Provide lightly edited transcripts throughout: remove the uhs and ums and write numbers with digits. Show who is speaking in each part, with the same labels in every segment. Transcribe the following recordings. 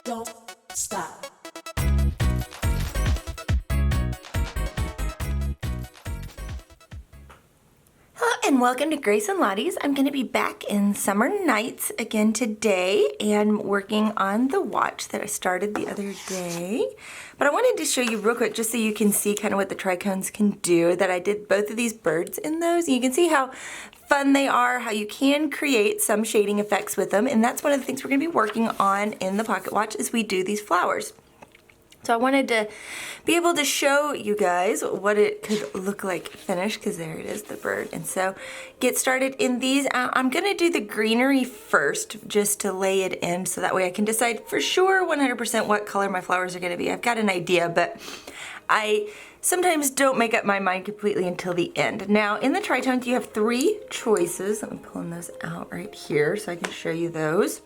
Speaker 1: don't stop.
Speaker 2: Hello and welcome to Grace and Lottie's. I'm going to be back in Summer Nights again today and working on the watch that I started the other day. But I wanted to show you real quick just so you can see kind of what the tricones can do, that I did both of these birds in those. And you can see how fun they are, how you can create some shading effects with them. And that's one of the things we're going to be working on in the pocket watch as we do these flowers. So I wanted to be able to show you guys what it could look like finished, because there it is, the bird. And so get started in these. I'm gonna do the greenery first just to lay it in so that way I can decide for sure 100% what color my flowers are gonna be. I've got an idea, but I sometimes don't make up my mind completely until the end. Now in the tritones you have three choices. I'm pulling those out right here so I can show you those.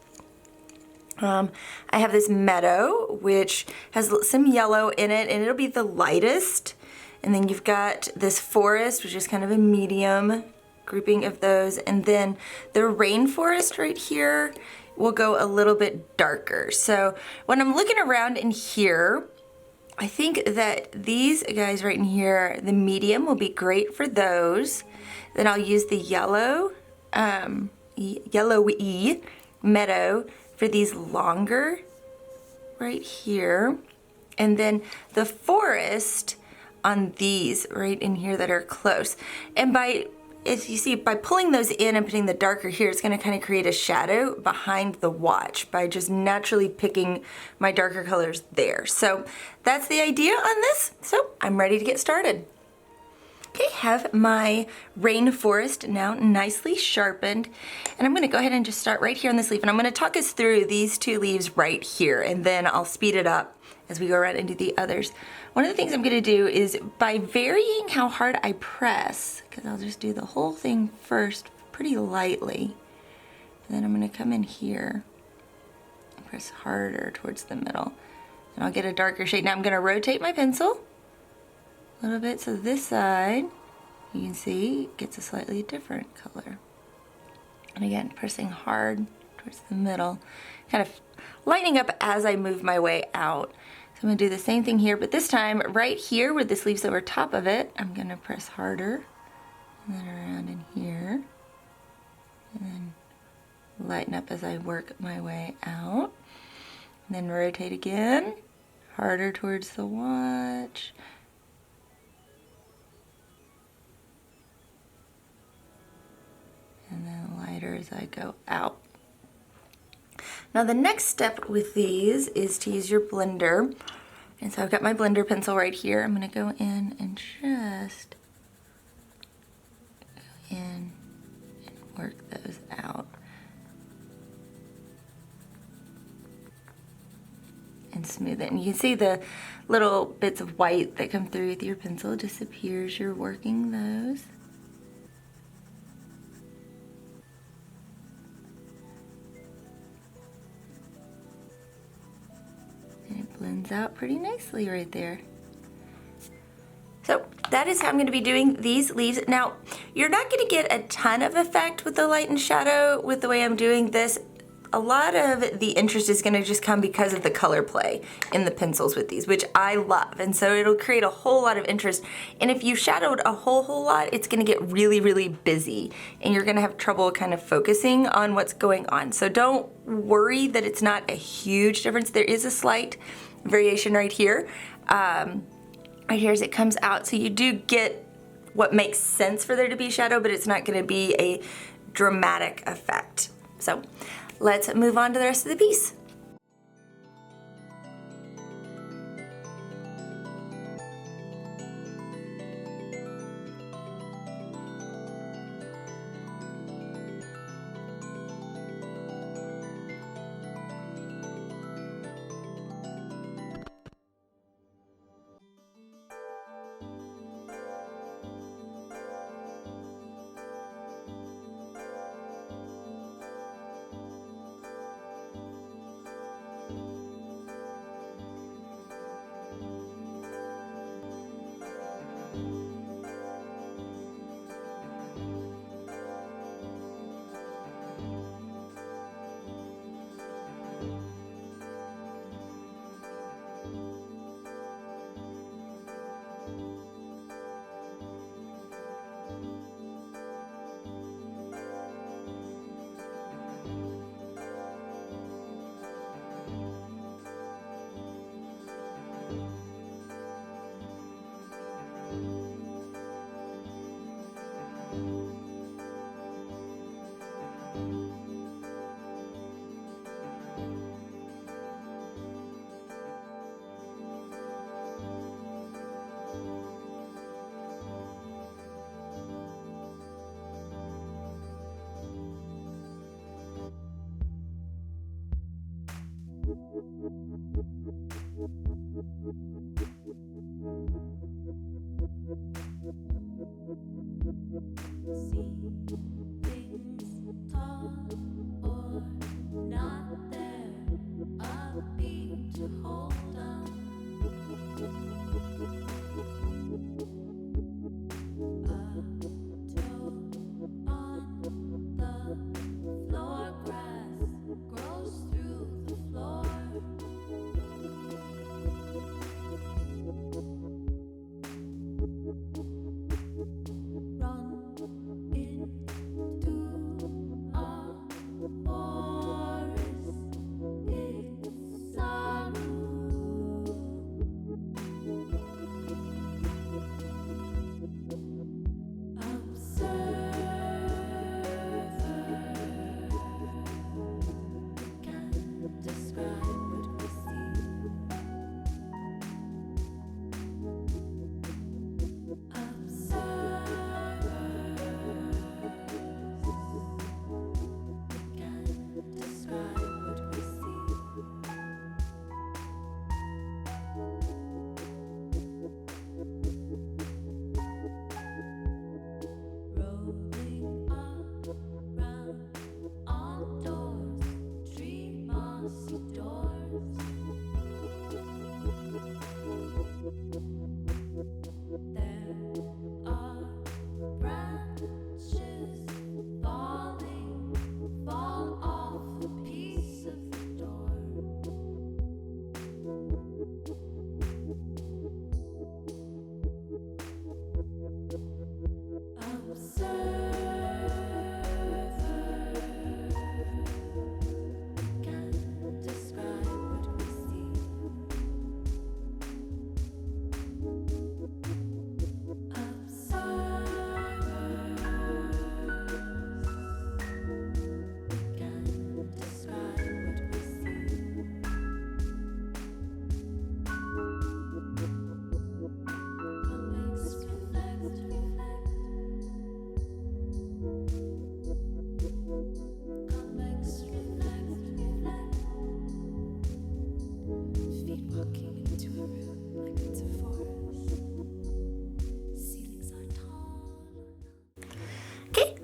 Speaker 2: I have this meadow, which has some yellow in it, and it'll be the lightest. And then you've got this forest, which is kind of a medium grouping of those. And then the rainforest right here will go a little bit darker. So when I'm looking around in here, I think that these guys right in here, the medium will be great for those. Then I'll use the yellow, yellowy meadow for these longer right here, and then the forest on these right in here that are close. And as you see, by pulling those in and putting the darker here, it's gonna kind of create a shadow behind the watch by just naturally picking my darker colors there. So that's the idea on this. So I'm ready to get started. Okay, have my rainforest now nicely sharpened, and I'm going to go ahead and just start right here on this leaf, and I'm going to talk us through these two leaves right here, and then I'll speed it up as we go around and do the others. One of the things I'm going to do is, by varying how hard I press, because I'll just do the whole thing first pretty lightly, and then I'm going to come in here and press harder towards the middle, and I'll get a darker shade. Now I'm going to rotate my pencil a little bit so this side, you can see, gets a slightly different color. And again, pressing hard towards the middle, kind of lightening up as I move my way out. So I'm going to do the same thing here, but this time right here where this leaves over top of it, I'm going to press harder, and then around in here, and then lighten up as I work my way out. And then rotate again, harder towards the watch. And then lighter as I go out. Now the next step with these is to use your blender. And so I've got my blender pencil right here. I'm going to go in and just go in and work those out. And smooth it. And you can see the little bits of white that come through with your pencil disappear as you're working those. Blends out pretty nicely right there. So that is how I'm going to be doing these leaves. Now, you're not going to get a ton of effect with the light and shadow with the way I'm doing this. A lot of the interest is going to just come because of the color play in the pencils with these, which I love. And so it'll create a whole lot of interest. And if you shadowed a whole lot, it's going to get really, really busy. And you're going to have trouble kind of focusing on what's going on. So don't worry that it's not a huge difference. There is a slight variation right here. Right here as it comes out. So you do get what makes sense for there to be shadow, but it's not going to be a dramatic effect. So let's move on to the rest of the piece.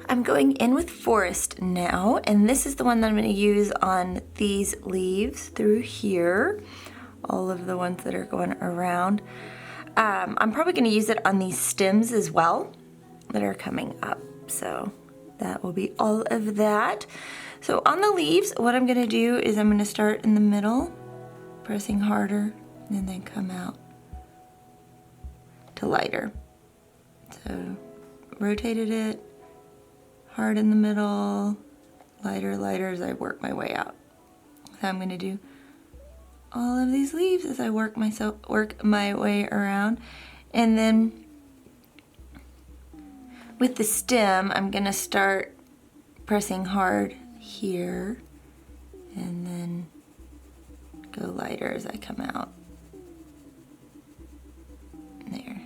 Speaker 2: I'm going in with Forest now, and this is the one that I'm going to use on these leaves through here, all of the ones that are going around. I'm probably going to use it on these stems as well that are coming up, so that will be all of that. So on the leaves, what I'm going to do is I'm going to start in the middle, pressing harder, and then come out to lighter. So rotated it, hard in the middle, lighter, lighter as I work my way out. So I'm going to do all of these leaves as I work my way around. And then with the stem, I'm going to start pressing hard here and then go lighter as I come out. There.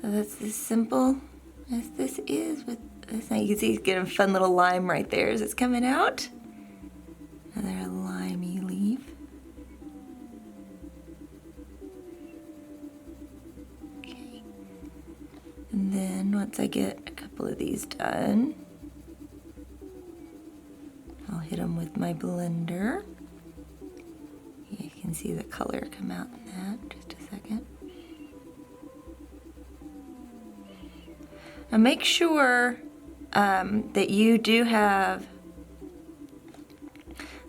Speaker 2: So that's as simple as this is with this. Now you can see it's getting a fun little lime right there as it's coming out. Another limey leaf. Okay. And then once I get a couple of these done, I'll hit them with my blender. You can see the color come out in that. Just a second. Now make sure that you do have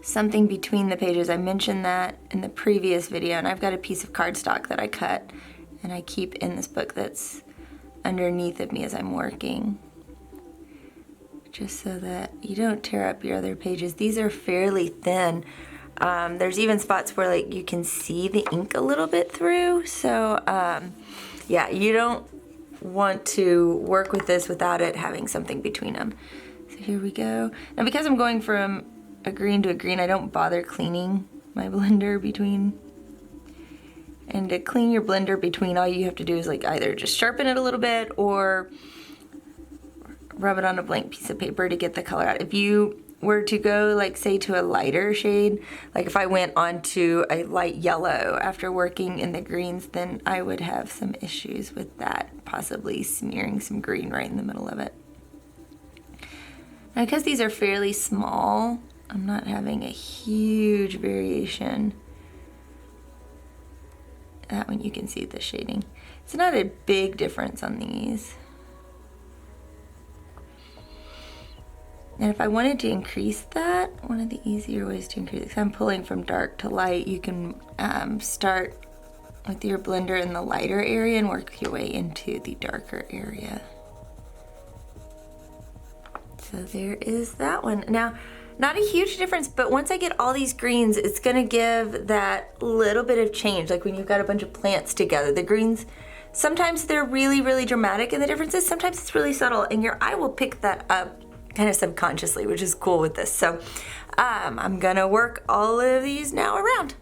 Speaker 2: something between the pages. I mentioned that in the previous video, and I've got a piece of cardstock that I cut and I keep in this book that's underneath of me as I'm working, just so that you don't tear up your other pages. These are fairly thin. There's even spots where like you can see the ink a little bit through, so yeah, you don't want to work with this without it having something between them. So here we go. Now because I'm going from a green to a green, I don't bother cleaning my blender between. And to clean your blender between, all you have to do is like either just sharpen it a little bit or rub it on a blank piece of paper to get the color out. If you were to go, like, say, to a lighter shade, like if I went on to a light yellow after working in the greens, then I would have some issues with that, possibly smearing some green right in the middle of it. Now, because these are fairly small, I'm not having a huge variation. That one you can see the shading. It's not a big difference on these. And if I wanted to increase that, one of the easier ways to increase it, because I'm pulling from dark to light, you can start with your blender in the lighter area and work your way into the darker area. So there is that one. Now, not a huge difference, but once I get all these greens, it's gonna give that little bit of change. Like when you've got a bunch of plants together, the greens, sometimes they're really, really dramatic, and the difference is sometimes it's really subtle, and your eye will pick that up kind of subconsciously, which is cool with this. So I'm gonna work all of these now around.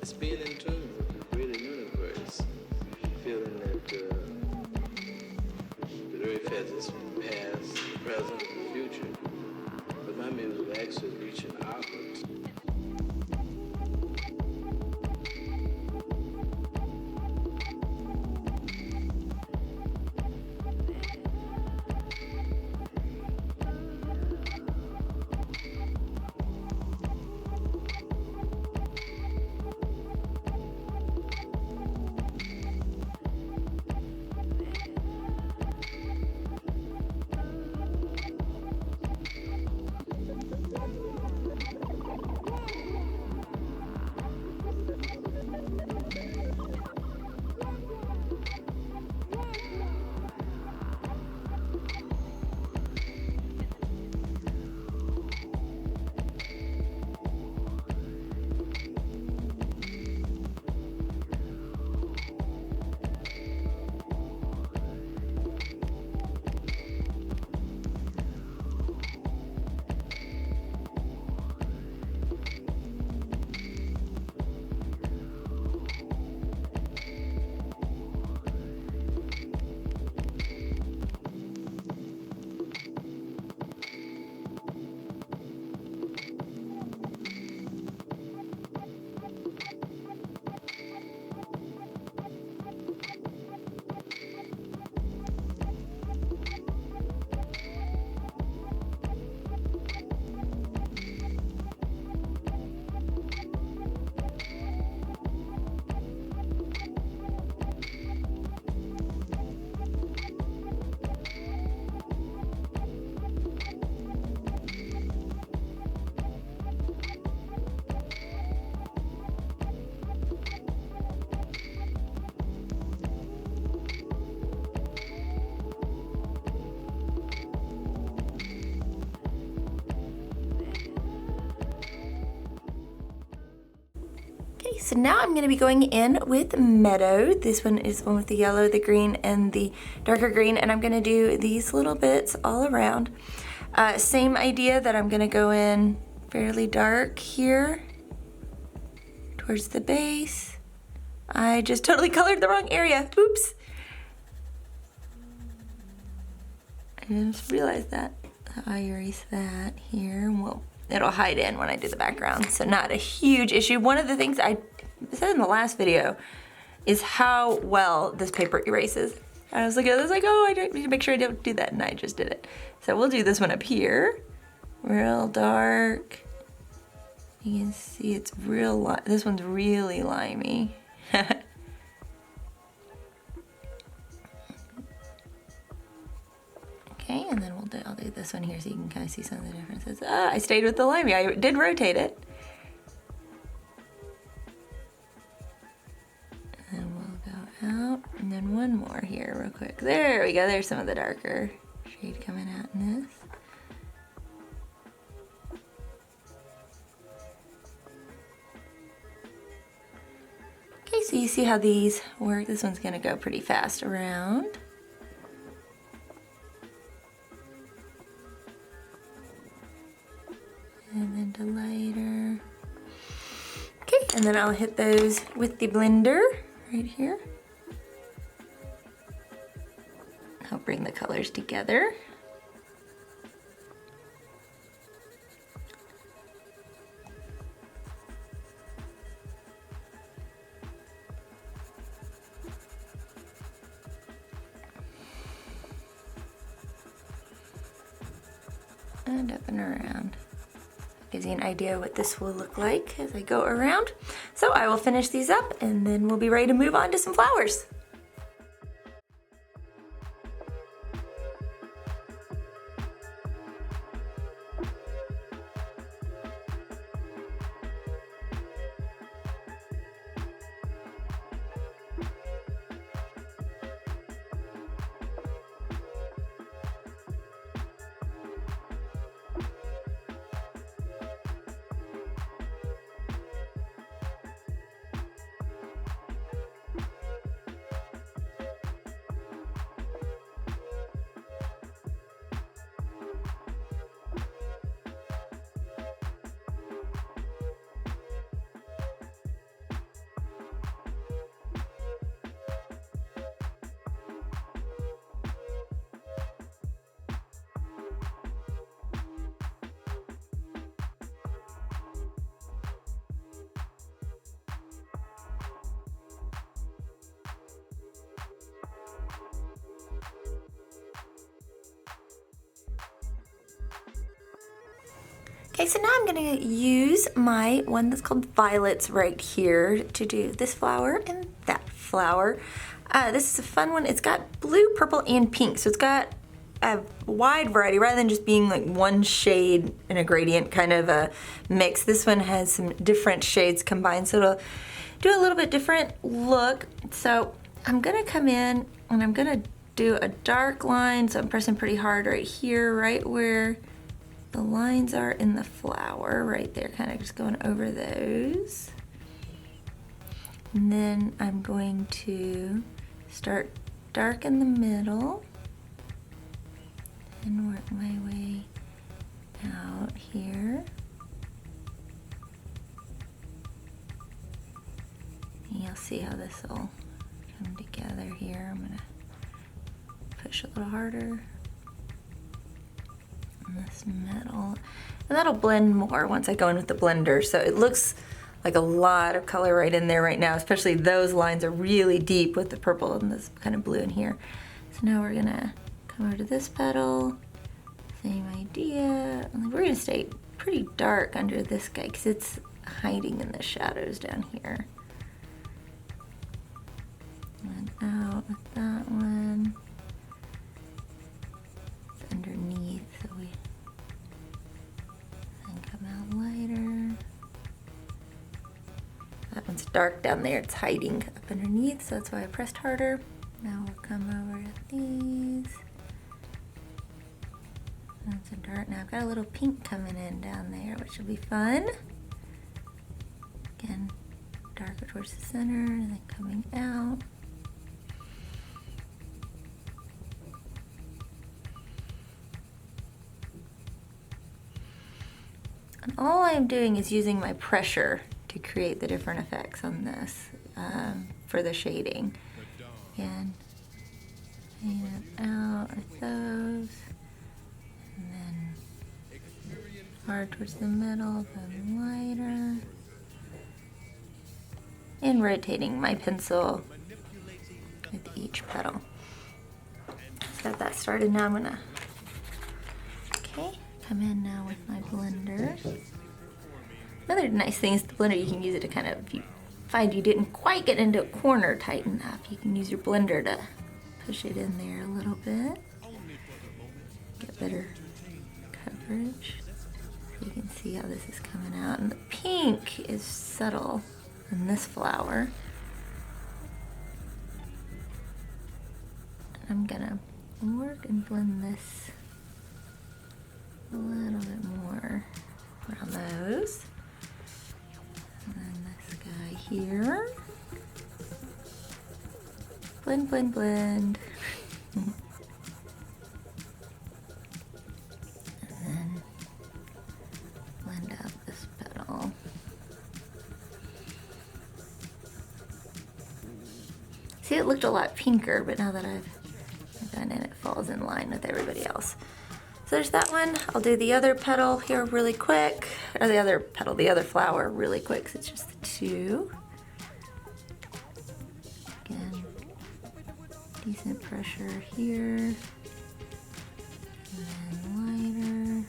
Speaker 1: It's being in tune with the greater universe, feeling that the earth has its past, present, and future. But my music actually reaching outwards.
Speaker 2: Okay, so now I'm gonna be going in with Meadow. This one is one with the yellow, the green, and the darker green, and I'm gonna do these little bits all around. Same idea that I'm gonna go in fairly dark here towards the base. I just totally colored the wrong area, oops. I just realized that. I erase that here. Well, it'll hide in when I do the background, so not a huge issue. One of the things I said in the last video is how well this paper erases. I was looking at this like, oh, I need to make sure I don't do that, and I just did it. So we'll do this one up here, real dark. You can see it's real, this one's really limey. Okay, and then I'll do this one here so you can kind of see some of the differences. Ah, I stayed with the limey. I did rotate it. And we'll go out, and then one more here real quick. There we go, there's some of the darker shade coming out in this. Okay, so you see how these work. This one's gonna go pretty fast around. And then to lighter. Okay, and then I'll hit those with the blender right here. I'll bring the colors together. And up and around. Gives you an idea what this will look like as I go around. So I will finish these up and then we'll be ready to move on to some flowers. Okay, so now I'm gonna use my one that's called Violets right here to do this flower and that flower. This is a fun one. It's got blue, purple, and pink. So it's got a wide variety rather than just being like one shade in a gradient kind of a mix. This one has some different shades combined, so it'll do a little bit different look. So I'm gonna come in and I'm gonna do a dark line. So I'm pressing pretty hard right here, right where the lines are in the flower, right there, kind of just going over those. And then I'm going to start dark in the middle and work my way out here. And you'll see how this will come together here. I'm gonna push a little harder. This metal, and that'll blend more once I go in with the blender. So it looks like a lot of color right in there right now, especially those lines are really deep with the purple and this kind of blue in here. So now we're gonna come over to this petal, same idea. We're gonna stay pretty dark under this guy because it's hiding in the shadows down here. And out with that one. It's underneath, so we then come out lighter. That one's dark down there, it's hiding up underneath, so that's why I pressed harder. Now we'll come over to these. That's a dark. Now I've got a little pink coming in down there, which will be fun. Again, darker towards the center and then coming out. And all I'm doing is using my pressure to create the different effects on this for the shading. Again, hang it out with those. And then hard towards the middle, then lighter. And rotating my pencil with each petal. Got that started. Now I'm gonna, come in now with my blender. Another nice thing is the blender, you can use it to kind of, if you find you didn't quite get into a corner tight enough, you can use your blender to push it in there a little bit. Get better coverage. So you can see how this is coming out. And the pink is subtle in this flower. I'm gonna work and blend this a little bit more around those. And then this guy here. Blend, blend, blend. And then blend out this petal. See, it looked a lot pinker, but now that I've done it, it falls in line with everybody else. So there's that one. I'll do the other petal here really quick, or the other petal, the other flower really quick, so it's just the two. Again, decent pressure here, and then lighter.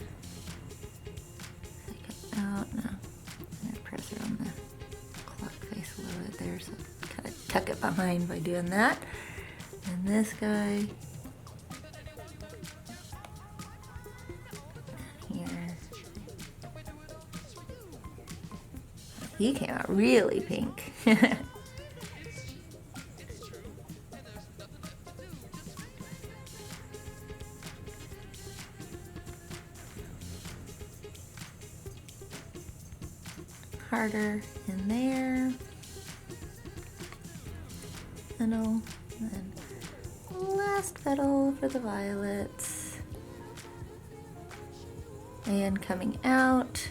Speaker 2: Take it out now. I'm gonna press it on the clock face a little bit there, so kind of tuck it behind by doing that. And this guy. He came out really pink. Harder in there. Petal. And then last petal for the violets. And coming out.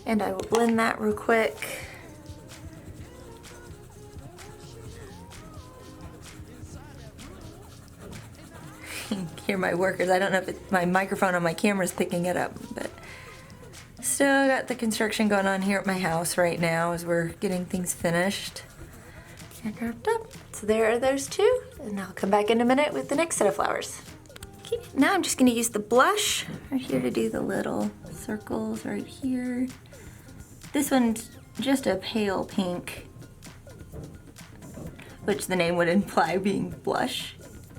Speaker 2: And I will blend that real quick. Hear my workers. I don't know if it's my microphone on my camera is picking it up, but still got the construction going on here at my house right now as we're getting things finished and wrapped up. So there are those two, and I'll come back in a minute with the next set of flowers. Okay, now I'm just going to use the blush right here to do the little circles right here. This one's just a pale pink, which the name would imply being blush,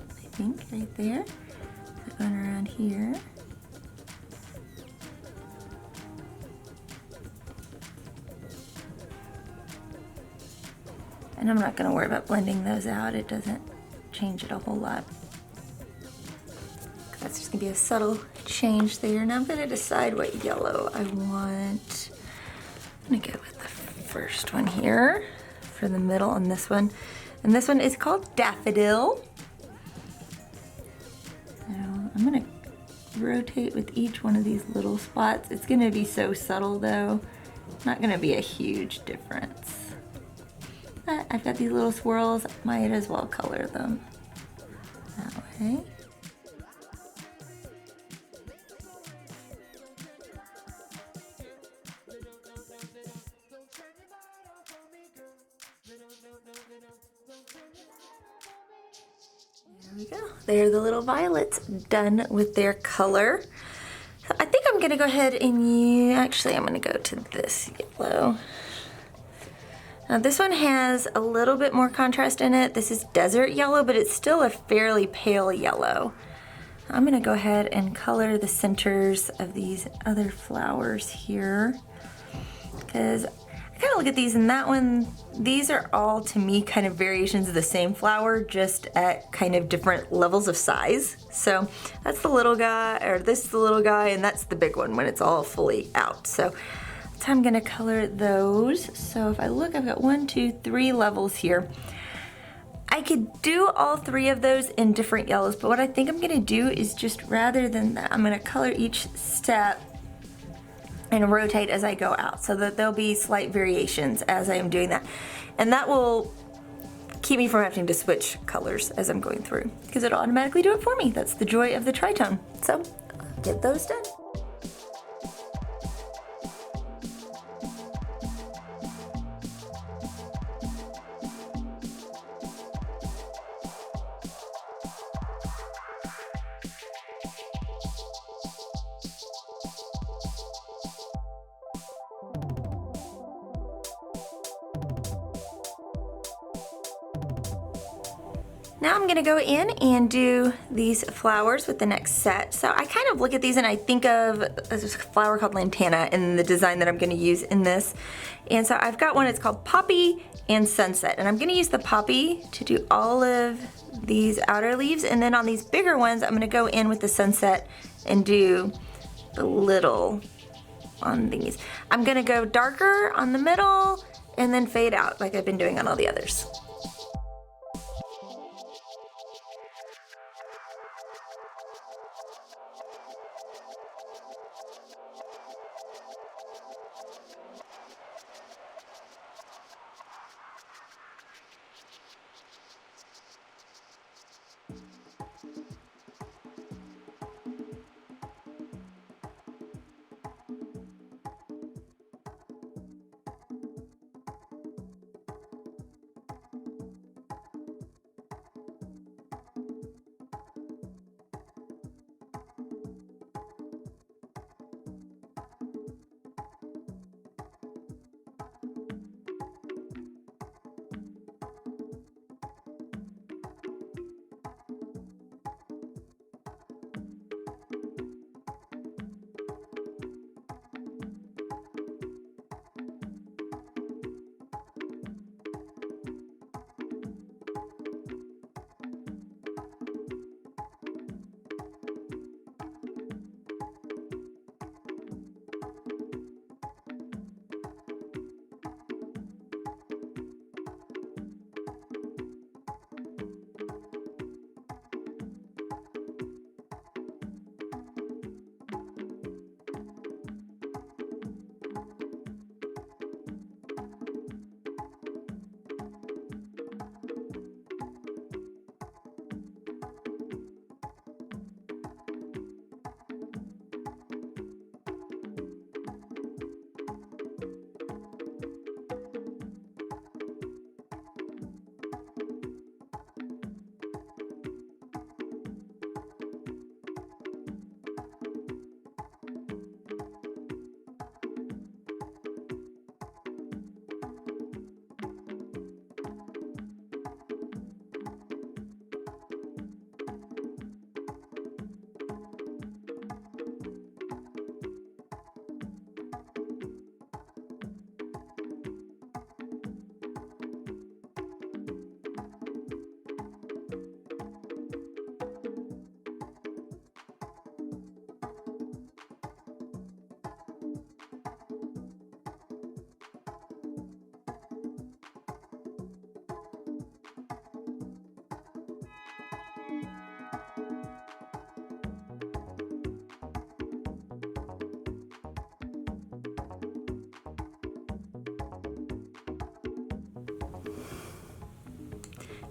Speaker 2: I think, right there. So going around here. And I'm not going to worry about blending those out. It doesn't change it a whole lot. That's just going to be a subtle change there. Now I'm going to decide what yellow I want. I'm going to go with the first one here for the middle on this one. And this one is called Daffodil. So I'm going to rotate with each one of these little spots. It's going to be so subtle though. Not going to be a huge difference. But I've got these little swirls. Might as well color them that way. There we go. There are the little violets done with their color. So I think I'm gonna go ahead and actually I'm gonna go to this yellow. Now this one has a little bit more contrast in it. This is desert yellow, but it's still a fairly pale yellow. I'm gonna go ahead and color the centers of these other flowers here, because I kind of look at these, and that one, these are all to me kind of variations of the same flower, just at kind of different levels of size. So that's the little guy, or this is the little guy, and that's the big one when it's all fully out. So that's how I'm gonna color those. So if I look, I've got 1, 2, 3 levels here. I could do all 3 of those in different yellows, but what I think I'm gonna do is just, rather than that, I'm gonna color each step and rotate as I go out, so that there'll be slight variations as I am doing that. And that will keep me from having to switch colors as I'm going through, because it'll automatically do it for me. That's the joy of the tritone. So I'll get those done. Now I'm gonna go in and do these flowers with the next set. So I kind of look at these and I think of a flower called lantana in the design that I'm gonna use in this. And so I've got one, it's called Poppy and Sunset. And I'm gonna use the poppy to do all of these outer leaves. And then on these bigger ones, I'm gonna go in with the sunset and do the little on these. I'm gonna go darker on the middle and then fade out like I've been doing on all the others.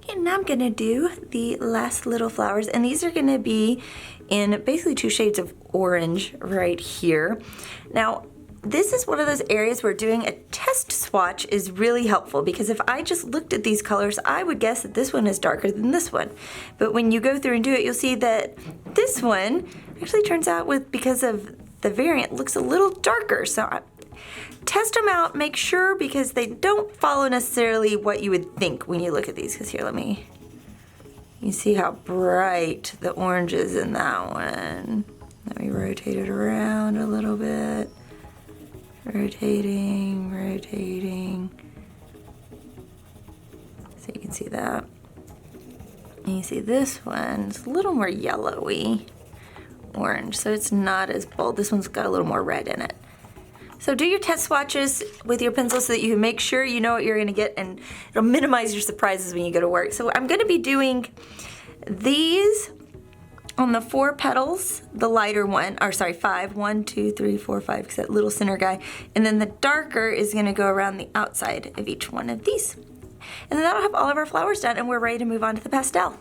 Speaker 2: And now I'm gonna do the last little flowers, and these are gonna be in basically 2 shades of orange right here. Now, this is one of those areas where doing a test swatch is really helpful, because if I just looked at these colors, I would guess that this one is darker than this one. But when you go through and do it, you'll see that this one actually turns out, with, because of the variant, looks a little darker. So test them out, make sure, because they don't follow necessarily what you would think when you look at these. Because here, you see how bright the orange is in that one. Let me rotate it around a little bit. rotating, rotating. So you can see that. And you see this one, it's a little more yellowy orange, so it's not as bold. This one's got a little more red in it. So do your test swatches with your pencil so that you can make sure you know what you're gonna get, and it'll minimize your surprises when you go to work. So I'm gonna be doing these on the 4 petals, the lighter one, or sorry, 5, 1, 2, 3, 4, 5, because that little center guy. And then the darker is gonna go around the outside of each one of these. And then that'll have all of our flowers done, and we're ready to move on to the pastel.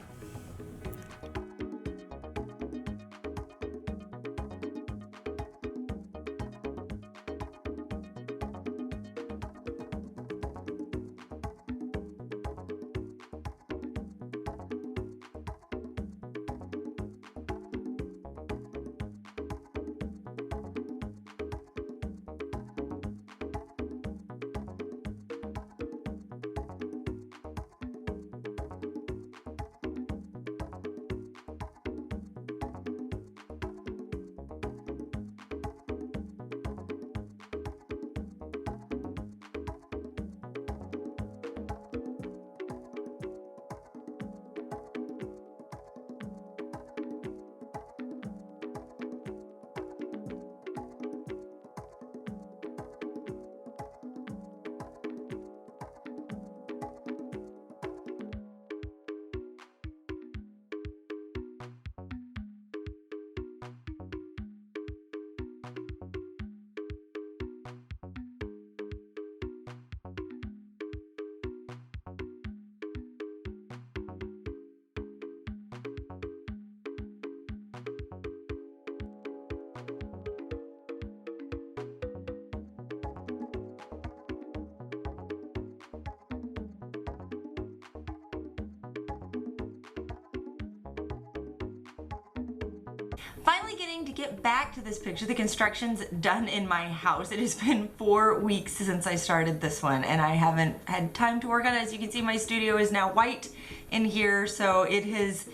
Speaker 2: Finally getting to get back to this picture. The construction's done in my house. It has been 4 weeks since I started this one, and I haven't had time to work on it. As you can see, my studio is now white in here, so it has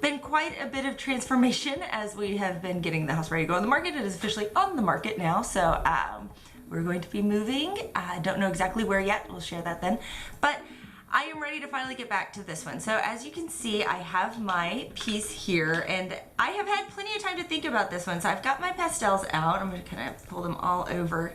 Speaker 2: been quite a bit of transformation as we have been getting the house ready to go on the market. It is officially on the market now, so we're going to be moving. I don't know exactly where yet. We'll share that then. But I am ready to finally get back to this one. So as you can see, I have my piece here, and I have had plenty of time to think about this one. So I've got my pastels out. I'm gonna kind of pull them all over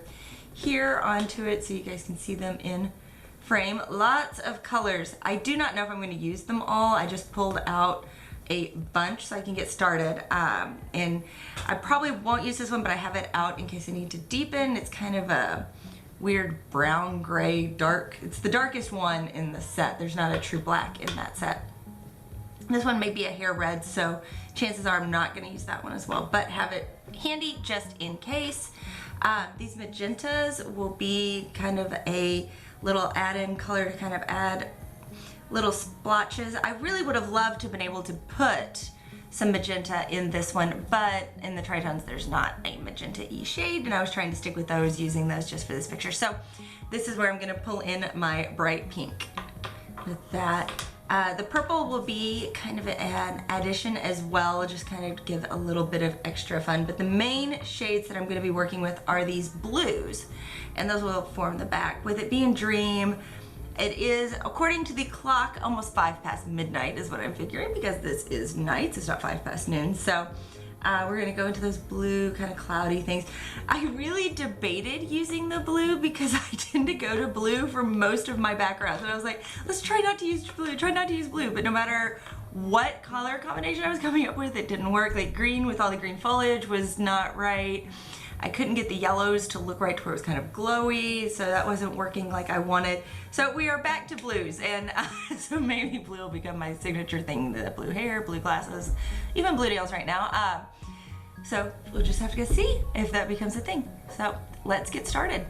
Speaker 2: here onto it so you guys can see them in frame. Lots of colors. I do not know if I'm gonna use them all. I just pulled out a bunch so I can get started. And I probably won't use this one, but I have it out in case I need to deepen. It's kind of a weird brown, gray, dark. It's the darkest one in the set. There's not a true black in that set. This one may be a hair red, so chances are I'm not gonna use that one as well, but have it handy just in case. These magentas will be kind of a little add-in color to kind of add little splotches. I really would have loved to have been able to put some magenta in this one, but in the tritones there's not a magenta-y shade, and I was trying to stick with those, using those just for this picture. So this is where I'm gonna pull in my bright pink with that. The purple will be kind of an addition as well, just kind of give a little bit of extra fun. But the main shades that I'm gonna be working with are these blues, and those will form the back. With it being Dream, it is, according to the clock, almost 5 past midnight is what I'm figuring, because this is nights, it's not 5 past noon. So we're gonna go into those blue kind of cloudy things. I really debated using the blue because I tend to go to blue for most of my backgrounds. And I was like, let's try not to use blue, try not to use blue. But no matter what color combination I was coming up with, it didn't work. Like green with all the green foliage was not right. I couldn't get the yellows to look right to where it was kind of glowy, so that wasn't working like I wanted. So we are back to blues, and so maybe blue will become my signature thing, the blue hair, blue glasses, even blue nails right now. So we'll just have to go see if that becomes a thing. So let's get started.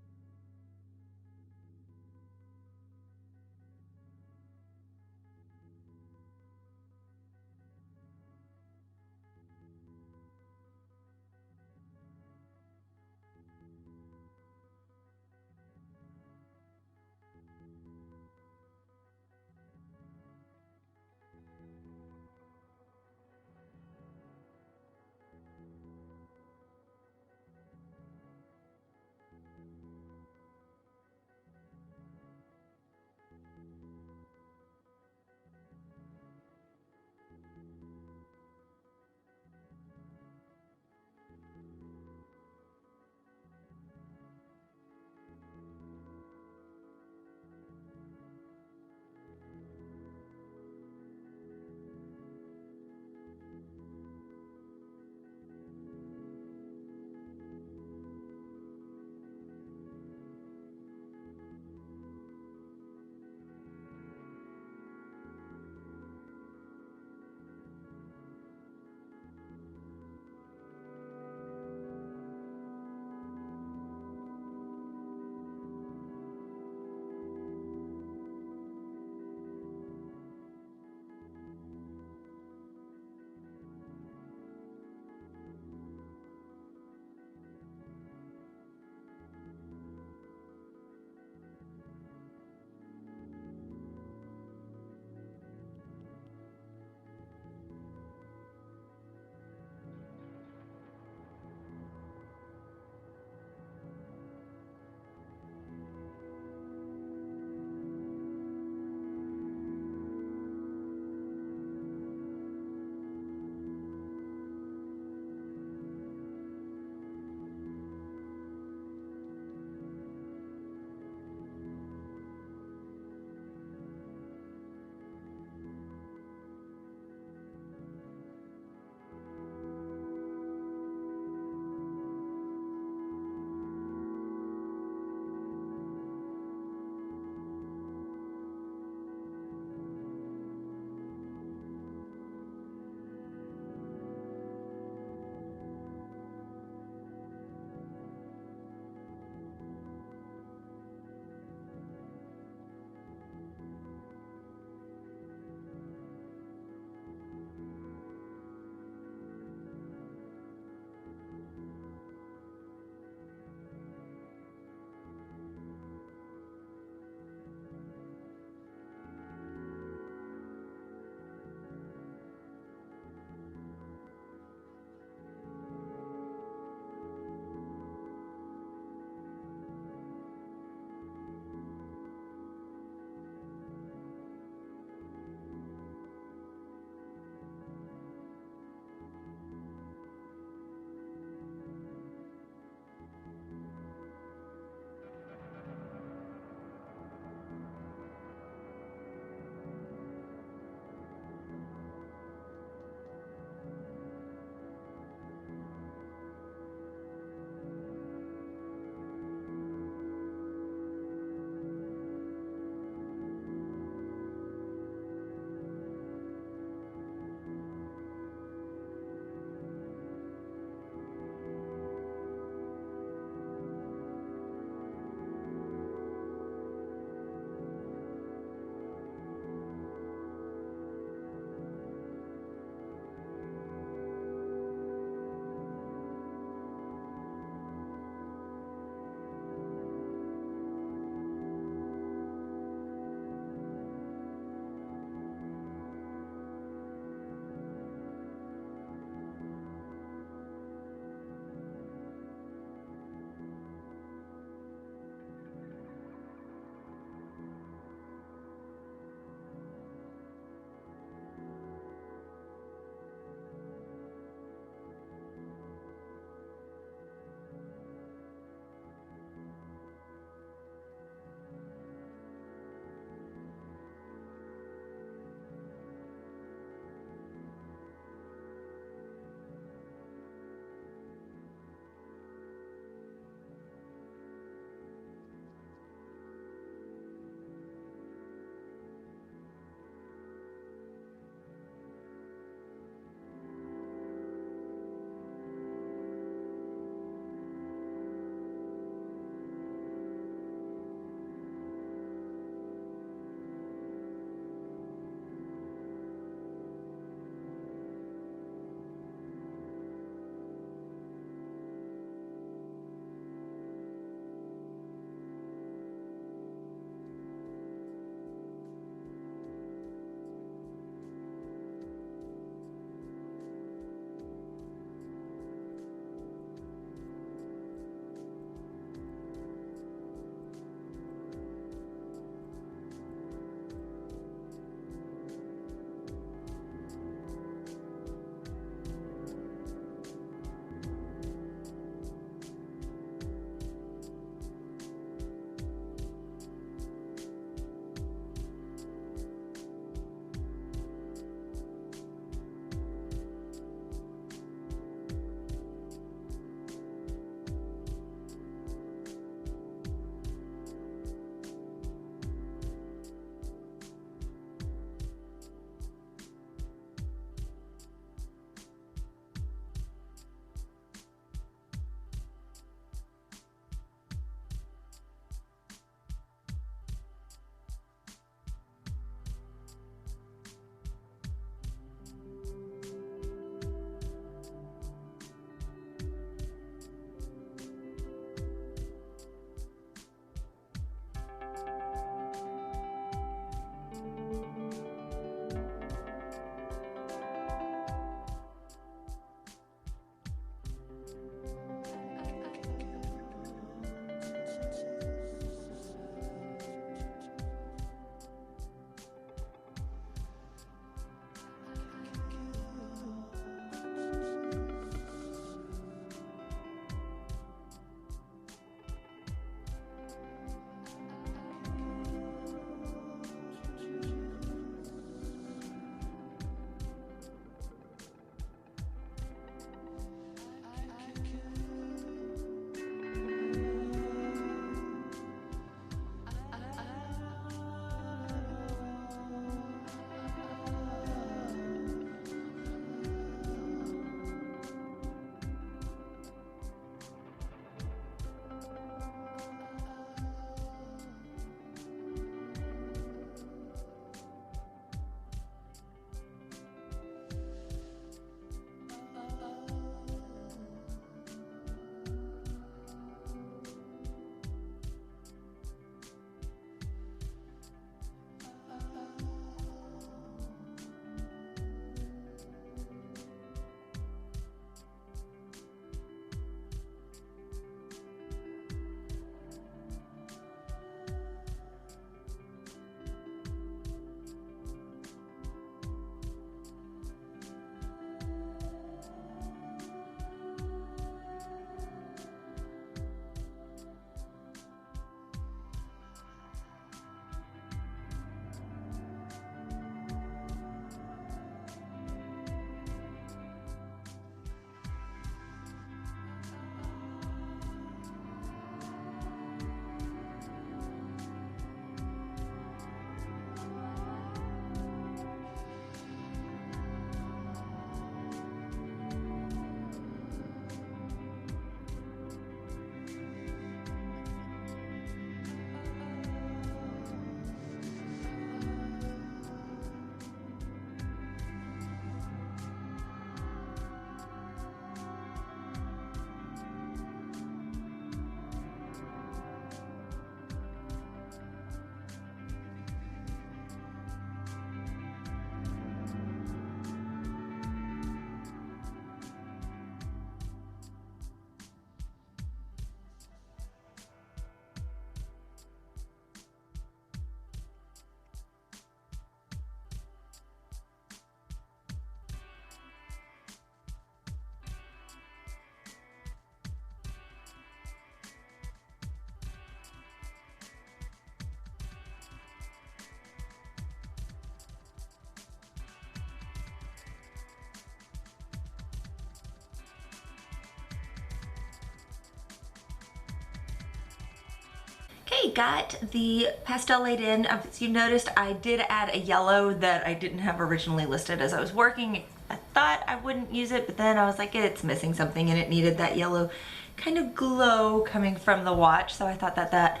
Speaker 2: Okay, got the pastel laid in. As you noticed, I did add a yellow that I didn't have originally listed as I was working. I thought I wouldn't use it, but then I was like, it's missing something and it needed that yellow kind of glow coming from the watch. So I thought that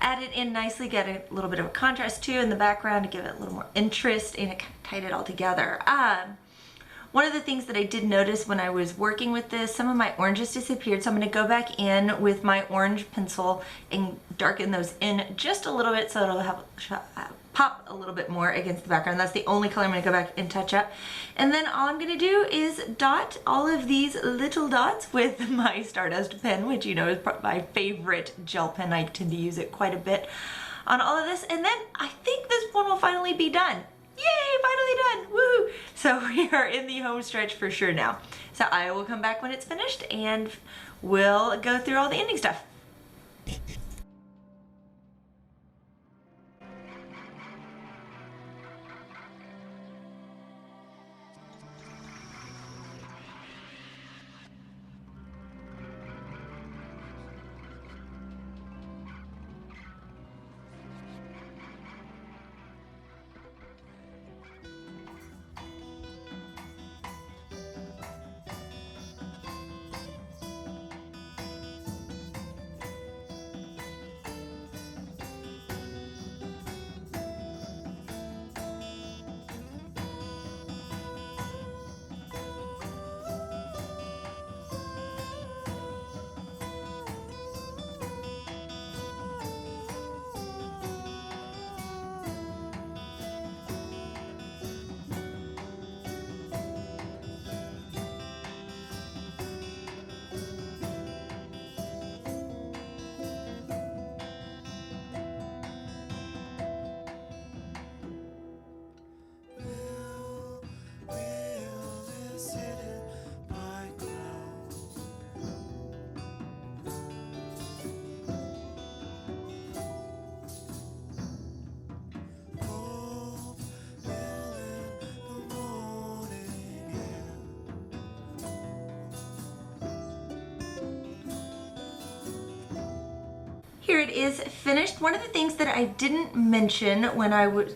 Speaker 2: added in nicely, get a little bit of a contrast too in the background to give it a little more interest, and it kind of tied it all together. One of the things that I did notice when I was working with this, some of my oranges disappeared, so I'm going to go back in with my orange pencil and darken those in just a little bit so it'll have pop a little bit more against the background. That's the only color I'm going to go back and touch up. And then all I'm going to do is dot all of these little dots with my Stardust pen, which you know is my favorite gel pen. I tend to use it quite a bit on all of this. And then I think this one will finally be done. Yay, finally done, woohoo! So we are in the home stretch for sure now. So I will come back when it's finished and we'll go through all the ending stuff. Here it is finished. One of the things that I didn't mention when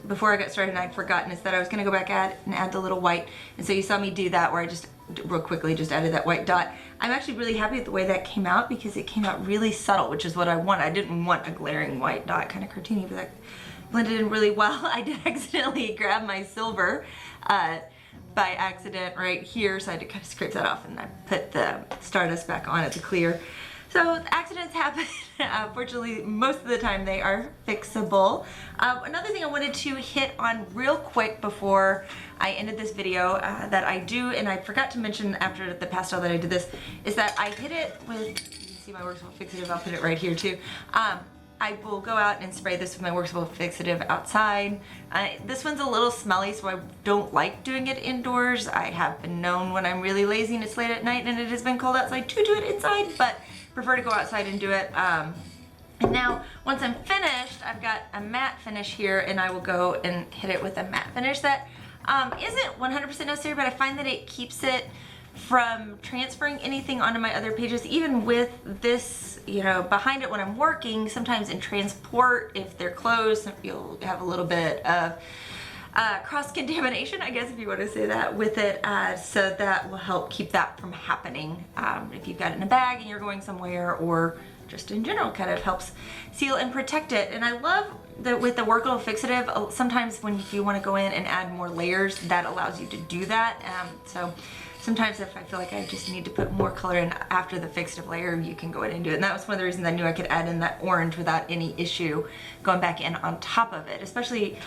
Speaker 2: before I got started and I'd forgotten is that I was gonna go back and add the little white. And so you saw me do that where I just real quickly just added that white dot. I'm actually really happy with the way that came out because it came out really subtle, which is what I want. I didn't want a glaring white dot, kind of cartoony, but that blended in really well. I did accidentally grab my silver by accident right here, so I had to kind of scrape that off and I put the Stardust back on it to clear. So accidents happen. Fortunately, most of the time they are fixable. Another thing I wanted to hit on real quick before I ended this video that I do, and I forgot to mention after the pastel that I did this, is that I hit it with, you can see my Workable Fixative, I'll put it right here too. I will go out and spray this with my Workable Fixative outside. This one's a little smelly, so I don't like doing it indoors. I have been known when I'm really lazy and it's late at night and it has been cold outside to do it inside, but prefer to go outside and do it. And now, once I'm finished, I've got a matte finish here, and I will go and hit it with a matte finish that isn't 100% necessary, but I find that it keeps it from transferring anything onto my other pages. Even with this, you know, behind it when I'm working, sometimes in transport, if they're closed, you'll have a little bit of cross-contamination, I guess if you want to say that, with it, so that will help keep that from happening. If you've got it in a bag and you're going somewhere, or just in general, kind of helps seal and protect it. And I love that with the Workable Fixative, sometimes when you want to go in and add more layers, that allows you to do that. So sometimes if I feel like I just need to put more color in after the fixative layer, you can go in and do it. And that was one of the reasons I knew I could add in that orange without any issue going back in on top of it, especially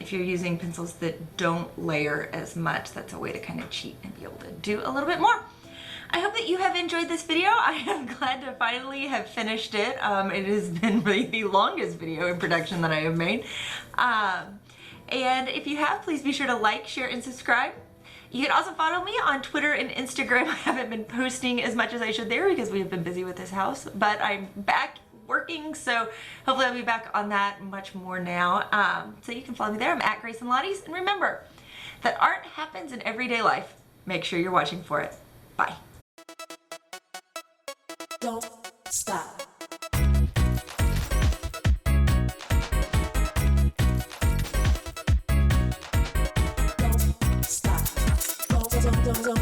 Speaker 2: if you're using pencils that don't layer as much. That's a way to kind of cheat and be able to do a little bit more. I hope that you have enjoyed this video. I am glad to finally have finished it. It has been really the longest video in production that I have made. And if you have, please be sure to like, share, and subscribe. You can also follow me on Twitter and Instagram. I haven't been posting as much as I should there because we have been busy with this house, but I'm back working, so hopefully I'll be back on that much more now. So you can follow me there. I'm at Grace and Lottie's. And remember that art happens in everyday life. Make sure you're watching for it. Bye.
Speaker 3: Don't stop. zone, zone, zone.